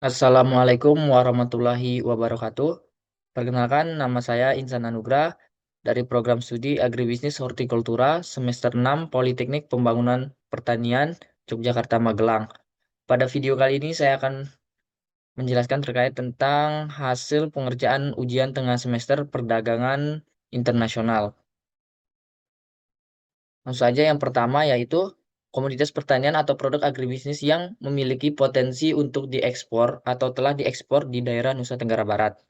Assalamualaikum warahmatullahi wabarakatuh. Perkenalkan, nama saya Insan Anugrah dari program studi Agribisnis Hortikultura semester 6 Politeknik Pembangunan Pertanian Yogyakarta Magelang. Pada video kali ini saya akan menjelaskan terkait tentang hasil pengerjaan ujian tengah semester perdagangan internasional. Langsung saja yang pertama yaitu komoditas pertanian atau produk agribisnis yang memiliki potensi untuk diekspor atau telah diekspor di daerah Nusa Tenggara Barat.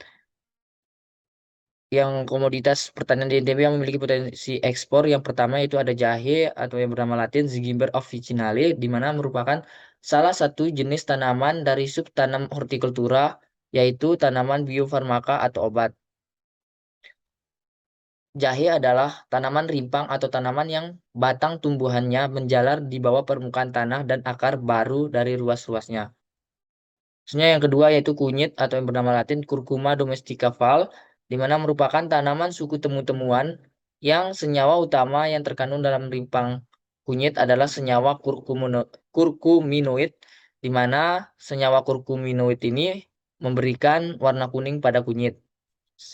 Yang komoditas pertanian di NTB yang memiliki potensi ekspor yang pertama itu ada jahe atau yang bernama Latin Zigimber officinale, di mana merupakan salah satu jenis tanaman dari subtanam hortikultura, yaitu tanaman biofarmaka atau obat. Jahe adalah tanaman rimpang atau tanaman yang batang tumbuhannya menjalar di bawah permukaan tanah dan akar baru dari ruas-ruasnya. Selanjutnya yang kedua yaitu kunyit atau yang bernama Latin Curcuma domestica Val, di mana merupakan tanaman suku temu-temuan yang senyawa utama yang terkandung dalam rimpang kunyit adalah senyawa kurkuminoid, di mana senyawa kurkuminoid ini memberikan warna kuning pada kunyit.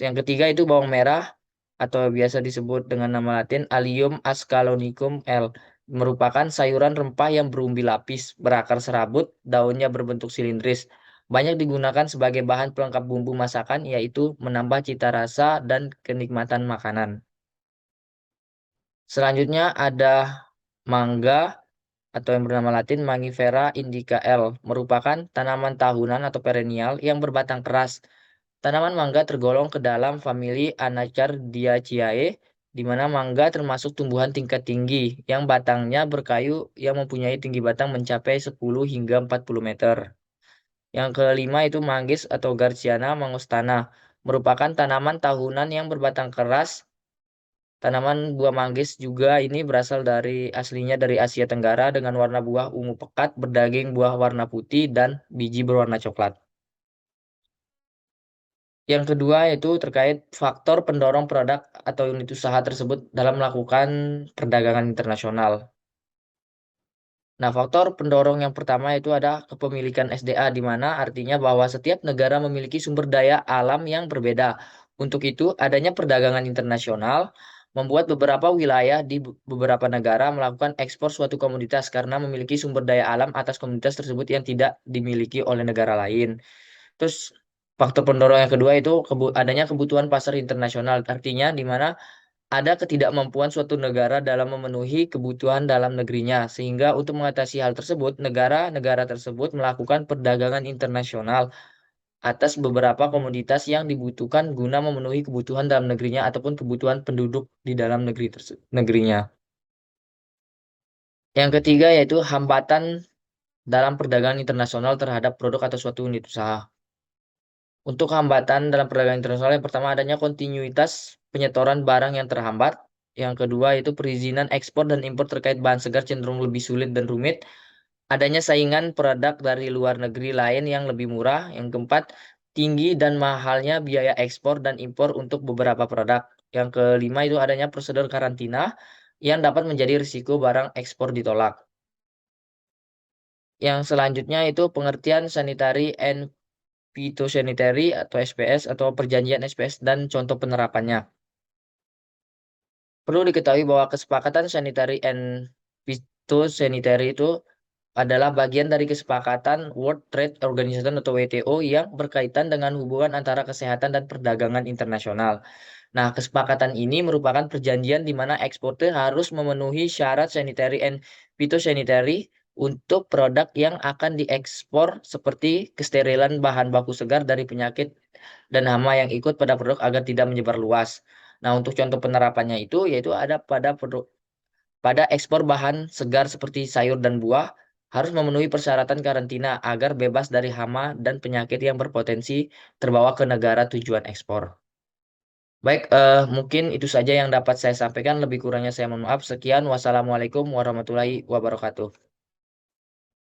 Yang ketiga itu bawang merah atau biasa disebut dengan nama Latin Allium ascalonicum L. Merupakan sayuran rempah yang berumbi lapis, berakar serabut, daunnya berbentuk silindris. Banyak digunakan sebagai bahan pelengkap bumbu masakan, yaitu menambah cita rasa dan kenikmatan makanan. Selanjutnya ada mangga atau yang bernama Latin Mangifera indica L. Merupakan tanaman tahunan atau perennial yang berbatang keras. Tanaman mangga tergolong ke dalam famili Anacardiaceae, di mana mangga termasuk tumbuhan tingkat tinggi yang batangnya berkayu yang mempunyai tinggi batang mencapai 10 hingga 40 meter. Yang kelima itu manggis atau Garcinia mangostana, merupakan tanaman tahunan yang berbatang keras. Tanaman buah manggis juga ini berasal dari aslinya dari Asia Tenggara dengan warna buah ungu pekat, berdaging buah warna putih, dan biji berwarna coklat. Yang kedua yaitu terkait faktor pendorong produk atau unit usaha tersebut dalam melakukan perdagangan internasional. Nah, faktor pendorong yang pertama itu ada kepemilikan SDA, di mana artinya bahwa setiap negara memiliki sumber daya alam yang berbeda. Untuk itu, adanya perdagangan internasional membuat beberapa wilayah di beberapa negara melakukan ekspor suatu komoditas karena memiliki sumber daya alam atas komoditas tersebut yang tidak dimiliki oleh negara lain. Terus faktor pendorong yang kedua itu adanya kebutuhan pasar internasional, artinya di mana ada ketidakmampuan suatu negara dalam memenuhi kebutuhan dalam negerinya, sehingga untuk mengatasi hal tersebut, negara-negara tersebut melakukan perdagangan internasional atas beberapa komoditas yang dibutuhkan guna memenuhi kebutuhan dalam negerinya ataupun kebutuhan penduduk di dalam negerinya. Yang ketiga yaitu hambatan dalam perdagangan internasional terhadap produk atau suatu unit usaha. Untuk hambatan dalam perdagangan internasional, yang pertama adanya kontinuitas penyetoran barang yang terhambat. Yang kedua itu perizinan ekspor dan impor terkait bahan segar cenderung lebih sulit dan rumit. Adanya saingan produk dari luar negeri lain yang lebih murah. Yang keempat, tinggi dan mahalnya biaya ekspor dan impor untuk beberapa produk. Yang kelima itu adanya prosedur karantina yang dapat menjadi risiko barang ekspor ditolak. Yang selanjutnya itu pengertian sanitary and phytosanitary atau SPS atau perjanjian SPS dan contoh penerapannya. Perlu diketahui bahwa kesepakatan sanitary and phytosanitary itu adalah bagian dari kesepakatan World Trade Organization atau WTO yang berkaitan dengan hubungan antara kesehatan dan perdagangan internasional. Nah, kesepakatan ini merupakan perjanjian di mana eksportir harus memenuhi syarat sanitary and phytosanitary untuk produk yang akan diekspor seperti kesterilan bahan baku segar dari penyakit dan hama yang ikut pada produk agar tidak menyebar luas. Nah, untuk contoh penerapannya itu yaitu ada pada ekspor bahan segar seperti sayur dan buah harus memenuhi persyaratan karantina agar bebas dari hama dan penyakit yang berpotensi terbawa ke negara tujuan ekspor. Baik, mungkin itu saja yang dapat saya sampaikan. Lebih kurangnya saya mohon maaf. Sekian, wassalamualaikum warahmatullahi wabarakatuh.